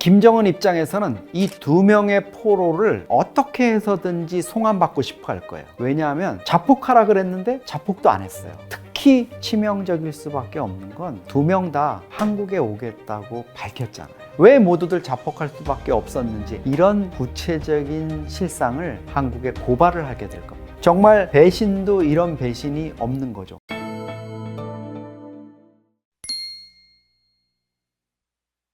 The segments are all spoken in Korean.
김정은 입장에서는 이 두 명의 포로를 어떻게 해서든지 송환받고 싶어 할 거예요. 왜냐하면 자폭하라 그랬는데 자폭도 안 했어요. 특히 치명적일 수밖에 없는 건 두 명 다 한국에 오겠다고 밝혔잖아요. 왜 모두들 자폭할 수밖에 없었는지 이런 구체적인 실상을 한국에 고발을 하게 될 겁니다. 정말 배신도 이런 배신이 없는 거죠.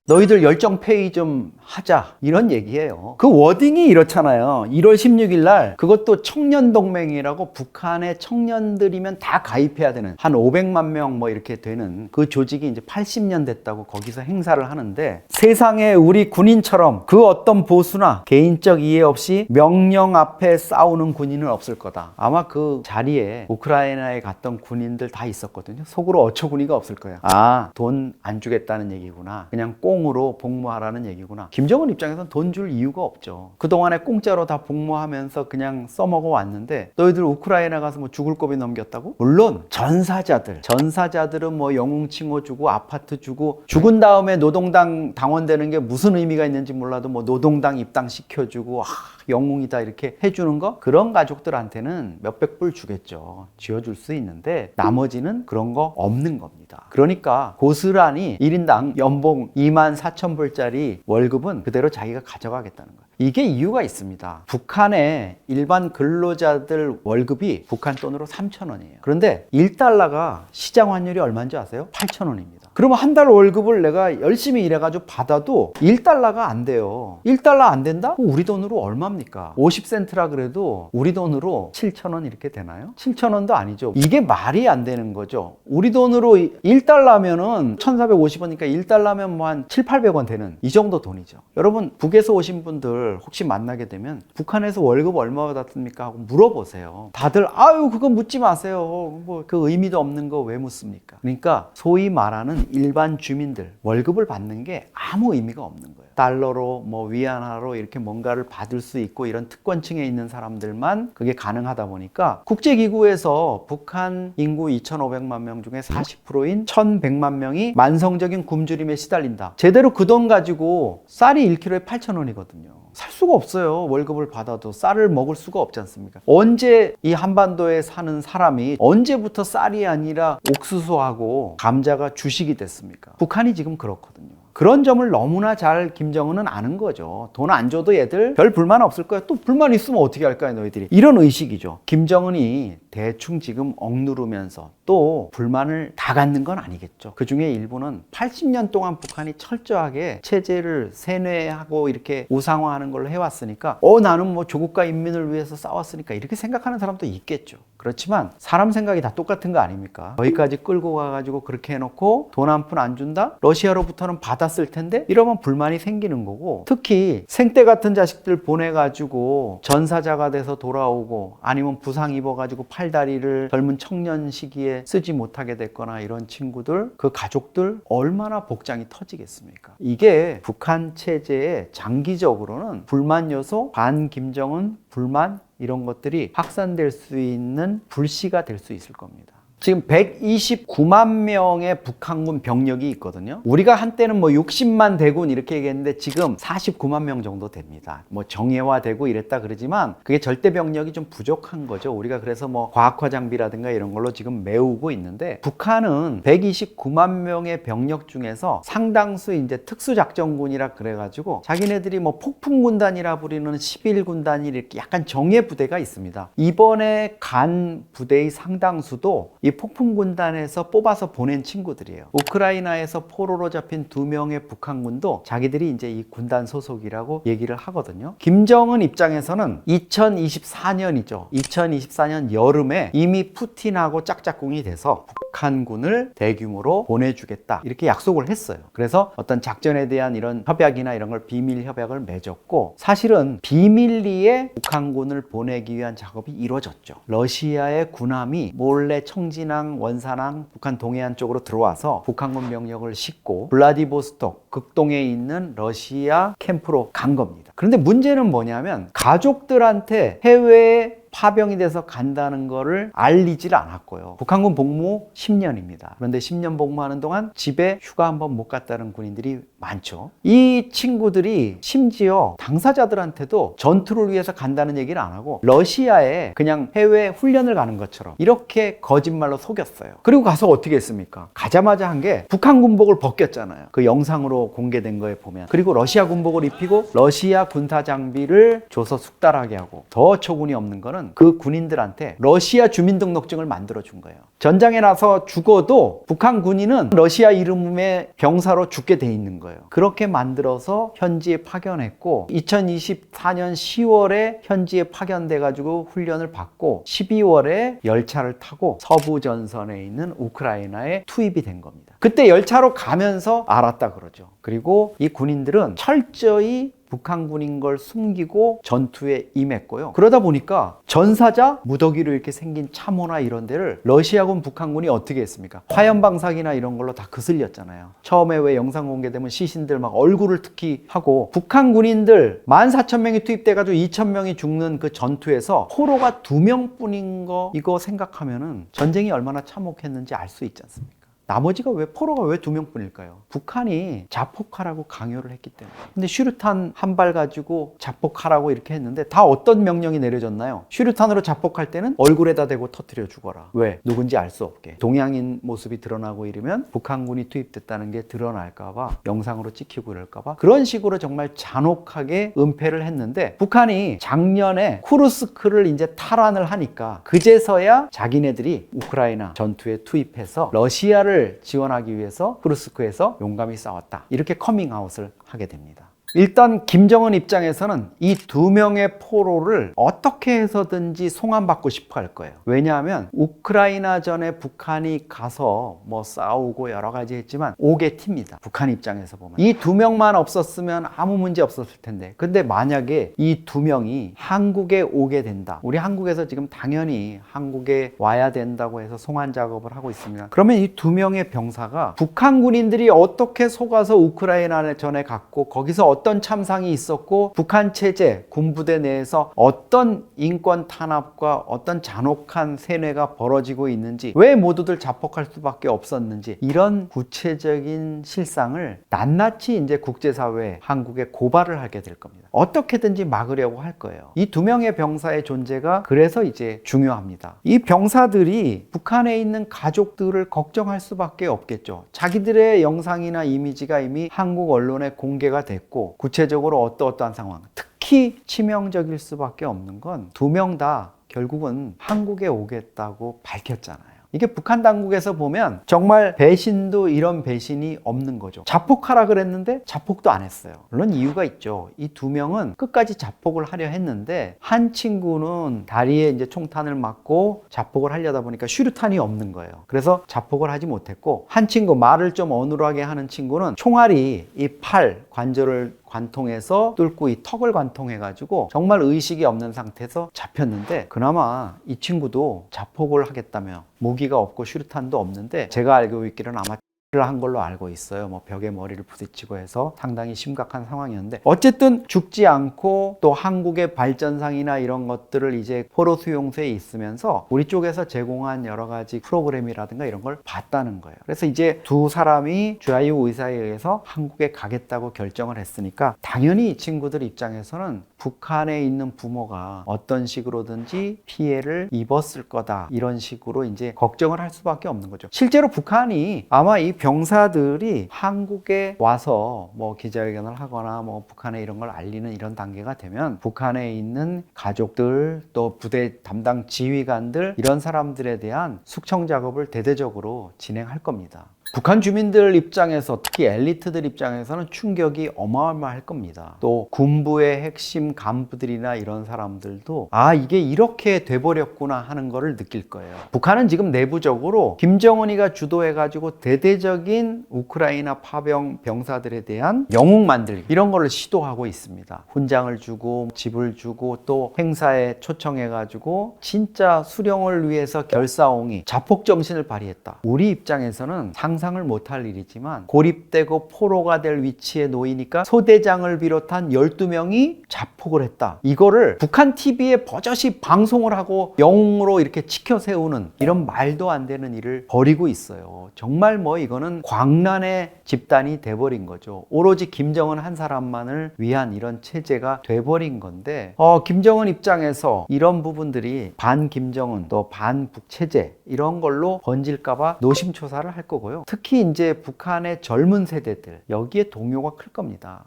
너희들 열정 페이 좀 하자 이런 얘기예요. 그 워딩이 이렇잖아요. 1월 16일 날 그것도 청년동맹이라고 북한의 청년들이면 다 가입해야 되는 한 500만 명 뭐 이렇게 되는 그 조직이 이제 80년 됐다고 거기서 행사를 하는데, 세상에 우리 군인처럼 그 어떤 보수나 개인적 이해 없이 명령 앞에 싸우는 군인은 없을 거다. 아마 그 자리에 우크라이나에 갔던 군인들 다 있었거든요. 속으로 어처구니가 없을 거야. 아, 돈 안 주겠다는 얘기구나. 그냥 꽁으로 복무하라는 얘기구나. 김정은 입장에서는 돈 줄 이유가 없죠. 그동안에 공짜로 다 복무하면서 그냥 써먹어 왔는데 너희들 우크라이나 가서 뭐 죽을 고비 넘겼다고? 물론 전사자들은 뭐 영웅칭호 주고 아파트 주고 죽은 다음에 노동당 당원되는 게 무슨 의미가 있는지 몰라도 뭐 노동당 입당시켜주고 영웅이다 이렇게 해주는 거, 그런 가족들한테는 몇백 불 주겠죠. 쥐어줄 수 있는데 나머지는 그런 거 없는 겁니다. 그러니까 고스란히 1인당 연봉 24,000불짜리 월급은 그대로 자기가 가져가겠다는 거예요. 이게 이유가 있습니다. 북한의 일반 근로자들 월급이 북한 돈으로 3,000원이에요. 그런데 1달러가 시장 환율이 얼마인지 아세요? 8,000원입니다. 그러면 한 달 월급을 내가 열심히 일해가지고 받아도 1달러가 안 돼요. 1달러 안 된다? 우리 돈으로 얼마입니까? 50센트라 그래도 우리 돈으로 7,000원 이렇게 되나요? 7,000원도 아니죠. 이게 말이 안 되는 거죠. 우리 돈으로 1달러면은 1,450원이니까 1달러면 뭐 한 7,800원 되는 이 정도 돈이죠. 여러분, 북에서 오신 분들 혹시 만나게 되면 북한에서 월급 얼마 받았습니까? 하고 물어보세요. 다들 아유 그거 묻지 마세요. 뭐 그 의미도 없는 거 왜 묻습니까? 그러니까 소위 말하는 일반 주민들 월급을 받는 게 아무 의미가 없는 거예요. 달러로 뭐 위안화로 이렇게 뭔가를 받을 수 있고 이런 특권층에 있는 사람들만 그게 가능하다 보니까 국제기구에서 북한 인구 2,500만 명 중에 40%인 1,100만 명이 만성적인 굶주림에 시달린다. 제대로 그 돈 가지고 쌀이 1kg에 8,000원이거든요. 살 수가 없어요. 월급을 받아도 쌀을 먹을 수가 없지 않습니까? 언제 이 한반도에 사는 사람이 언제부터 쌀이 아니라 옥수수하고 감자가 주식이 됐습니까? 북한이 지금 그렇거든요. 그런 점을 너무나 잘 김정은은 아는 거죠. 돈 안 줘도 얘들 별 불만 없을 거야. 또 불만 있으면 어떻게 할까요, 너희들이? 이런 의식이죠. 김정은이 대충 지금 억누르면서 또 불만을 다 갖는 건 아니겠죠. 그 중에 일부는 80년 동안 북한이 철저하게 체제를 세뇌하고 이렇게 우상화하는 걸로 해왔으니까 나는 뭐 조국과 인민을 위해서 싸웠으니까 이렇게 생각하는 사람도 있겠죠. 그렇지만 사람 생각이 다 똑같은 거 아닙니까? 거기까지 끌고 가가지고 그렇게 해놓고 돈 한 푼 안 준다? 러시아로부터는 받았을 텐데? 이러면 불만이 생기는 거고, 특히 생떼 같은 자식들 보내가지고 전사자가 돼서 돌아오고 아니면 부상 입어가지고 팔다리를 젊은 청년 시기에 쓰지 못하게 됐거나 이런 친구들, 그 가족들 얼마나 복장이 터지겠습니까? 이게 북한 체제의 장기적으로는 불만 요소, 반 김정은 불만 이런 것들이 확산될 수 있는 불씨가 될 수 있을 겁니다. 지금 129만 명의 북한군 병력이 있거든요. 우리가 한때는 뭐 60만 대군 이렇게 얘기했는데 지금 49만 명 정도 됩니다. 뭐 정예화되고 이랬다 그러지만 그게 절대 병력이 좀 부족한 거죠. 우리가 그래서 뭐 과학화 장비라든가 이런 걸로 지금 메우고 있는데, 북한은 129만 명의 병력 중에서 상당수 이제 특수작전군이라 그래가지고 자기네들이 뭐 폭풍군단이라 부리는 11군단이 이렇게 약간 정예 부대가 있습니다. 이번에 간 부대의 상당수도 이 폭풍군단에서 뽑아서 보낸 친구들이에요. 우크라이나에서 포로로 잡힌 2명의 북한군도 자기들이 이제 이 군단 소속이라고 얘기를 하거든요. 김정은 입장에서는 2024년이죠. 2024년 여름에 이미 푸틴하고 짝짝꿍이 돼서 북한군을 대규모로 보내주겠다 이렇게 약속을 했어요. 그래서 어떤 작전에 대한 이런 협약이나 이런 걸 비밀 협약을 맺었고, 사실은 비밀리에 북한군을 보내기 위한 작업이 이루어졌죠. 러시아의 군함이 몰래 청진항, 원산항, 북한 동해안 쪽으로 들어와서 북한군 병력을 싣고 블라디보스톡 극동에 있는 러시아 캠프로 간 겁니다. 그런데 문제는 뭐냐면 가족들한테 해외에 파병이 돼서 간다는 거를 알리질 않았고요. 북한군 복무 10년입니다. 그런데 10년 복무하는 동안 집에 휴가 한번 못 갔다는 군인들이 많죠. 이 친구들이 심지어 당사자들한테도 전투를 위해서 간다는 얘기를 안 하고 러시아에 그냥 해외 훈련을 가는 것처럼 이렇게 거짓말로 속였어요. 그리고 가서 어떻게 했습니까? 가자마자 한 게 북한 군복을 벗겼잖아요. 그 영상으로 공개된 거에 보면. 그리고 러시아 군복을 입히고 러시아 군사 장비를 줘서 숙달하게 하고, 더 처군이 없는 거는 그 군인들한테 러시아 주민등록증을 만들어 준 거예요. 전장에 나서 죽어도 북한 군인은 러시아 이름의 병사로 죽게 돼 있는 거예요. 그렇게 만들어서 현지에 파견했고 2024년 10월에 현지에 파견돼 가지고 훈련을 받고 12월에 열차를 타고 서부 전선에 있는 우크라이나에 투입이 된 겁니다. 그때 열차로 가면서 알았다 그러죠. 그리고 이 군인들은 철저히 북한 군인 걸 숨기고 전투에 임했고요. 그러다 보니까 전사자, 무더기로 이렇게 생긴 참호나 이런 데를 러시아군, 북한군이 어떻게 했습니까? 화염방사기나 이런 걸로 다 거슬렸잖아요. 처음에 왜 영상 공개되면 시신들 막 얼굴을 특히 하고, 북한 군인들 14,000명이 투입돼가지고 2,000명이 죽는 그 전투에서 포로가 2명뿐인 거, 이거 생각하면은 전쟁이 얼마나 참혹했는지 알 수 있지 않습니까? 나머지가 왜, 포로가 왜 2명뿐일까요? 북한이 자폭하라고 강요를 했기 때문에. 근데 슈르탄 한 발 가지고 자폭하라고 이렇게 했는데 다 어떤 명령이 내려졌나요? 슈르탄으로 자폭할 때는 얼굴에다 대고 터뜨려 죽어라. 왜? 누군지 알 수 없게. 동양인 모습이 드러나고 이러면 북한군이 투입됐다는 게 드러날까봐, 영상으로 찍히고 이럴까봐 그런 식으로 정말 잔혹하게 은폐를 했는데, 북한이 작년에 쿠르스크를 이제 탈환을 하니까 그제서야 자기네들이 우크라이나 전투에 투입해서 러시아를 지원하기 위해서 쿠르스크에서 용감히 싸웠다, 이렇게 커밍아웃을 하게 됩니다. 일단 김정은 입장에서는 이 2명의 포로를 어떻게 해서든지 송환받고 싶어 할 거예요. 왜냐하면 우크라이나 전에 북한이 가서 뭐 싸우고 여러 가지 했지만 옥에 튑니다. 북한 입장에서 보면 이 2명만 없었으면 아무 문제 없었을 텐데, 근데 만약에 이 2명이 한국에 오게 된다, 우리 한국에서 지금 당연히 한국에 와야 된다고 해서 송환 작업을 하고 있습니다. 그러면 이 2명의 병사가 북한 군인들이 어떻게 속아서 우크라이나 전에 갔고, 거기서 어떤 참상이 있었고, 북한 체제, 군부대 내에서 어떤 인권 탄압과 어떤 잔혹한 세뇌가 벌어지고 있는지, 왜 모두들 자폭할 수밖에 없었는지, 이런 구체적인 실상을 낱낱이 이제 국제사회에, 한국에 고발을 하게 될 겁니다. 어떻게든지 막으려고 할 거예요. 이 2명의 병사의 존재가 그래서 이제 중요합니다. 이 병사들이 북한에 있는 가족들을 걱정할 수밖에 없겠죠. 자기들의 영상이나 이미지가 이미 한국 언론에 공개가 됐고, 구체적으로 어떠한 상황, 특히 치명적일 수밖에 없는 건 2명 다 결국은 한국에 오겠다고 밝혔잖아요. 이게 북한 당국에서 보면 정말 배신도 이런 배신이 없는 거죠. 자폭하라 그랬는데 자폭도 안 했어요. 물론 이유가 있죠. 이 2명은 끝까지 자폭을 하려 했는데, 한 친구는 다리에 이제 총탄을 맞고 자폭을 하려다 보니까 슈르탄이 없는 거예요. 그래서 자폭을 하지 못했고, 한 친구, 말을 좀 어눌하게 하는 친구는 총알이 이 팔 관절을 관통해서 뚫고 이 턱을 관통해가지고 정말 의식이 없는 상태에서 잡혔는데, 그나마 이 친구도 자폭을 하겠다며, 무기가 없고 슈르탄도 없는데 제가 알고 있기로는 아마 한 걸로 알고 있어요. 뭐 벽에 머리를 부딪히고 해서 상당히 심각한 상황이었는데, 어쨌든 죽지 않고 또 한국의 발전상이나 이런 것들을 이제 포로 수용소에 있으면서 우리 쪽에서 제공한 여러 가지 프로그램이라든가 이런 걸 봤다는 거예요. 그래서 이제 2사람이 자유 의사에 의해서 한국에 가겠다고 결정을 했으니까, 당연히 이 친구들 입장에서는 북한에 있는 부모가 어떤 식으로든지 피해를 입었을 거다, 이런 식으로 이제 걱정을 할 수밖에 없는 거죠. 실제로 북한이 아마 이 병사들이 한국에 와서 뭐 기자회견을 하거나 뭐 북한에 이런 걸 알리는 이런 단계가 되면, 북한에 있는 가족들, 또 부대 담당 지휘관들, 이런 사람들에 대한 숙청 작업을 대대적으로 진행할 겁니다. 북한 주민들 입장에서, 특히 엘리트들 입장에서는 충격이 어마어마할 겁니다. 또 군부의 핵심 간부들이나 이런 사람들도 이게 이렇게 돼버렸구나 하는 거를 느낄 거예요. 북한은 지금 내부적으로 김정은이가 주도해가지고 대대적인 우크라이나 파병 병사들에 대한 영웅 만들기, 이런 거를 시도하고 있습니다. 훈장을 주고 집을 주고 또 행사에 초청해가지고 진짜 수령을 위해서 결사옹이, 자폭 정신을 발휘했다. 우리 입장에서는 상상을 못할 일이지만 고립되고 포로가 될 위치에 놓이니까 소대장을 비롯한 12명이 자폭을 했다. 이거를 북한 TV에 버젓이 방송을 하고 영웅으로 이렇게 치켜 세우는 이런 말도 안 되는 일을 벌이고 있어요. 정말 뭐 이거는 광란의 집단이 돼버린 거죠. 오로지 김정은 한 사람만을 위한 이런 체제가 돼버린 건데 김정은 입장에서 이런 부분들이 반 김정은 또 반북 체제 이런 걸로 번질까봐 노심초사를 할 거고요. 특히 이제 북한의 젊은 세대들 여기에 동요가 클 겁니다.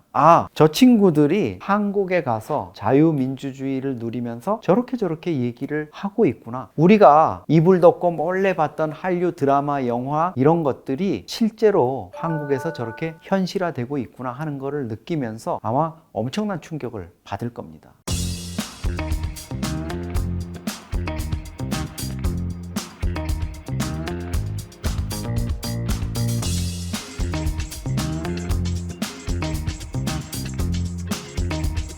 저 친구들이 한국에 가서 자유민주주의를 누리면서 저렇게 얘기를 하고 있구나. 우리가 이불 덮고 몰래 봤던 한류 드라마, 영화 이런 것들이 실제로 한국에서 저렇게 현실화되고 있구나 하는 거를 느끼면서 아마 엄청난 충격을 받을 겁니다.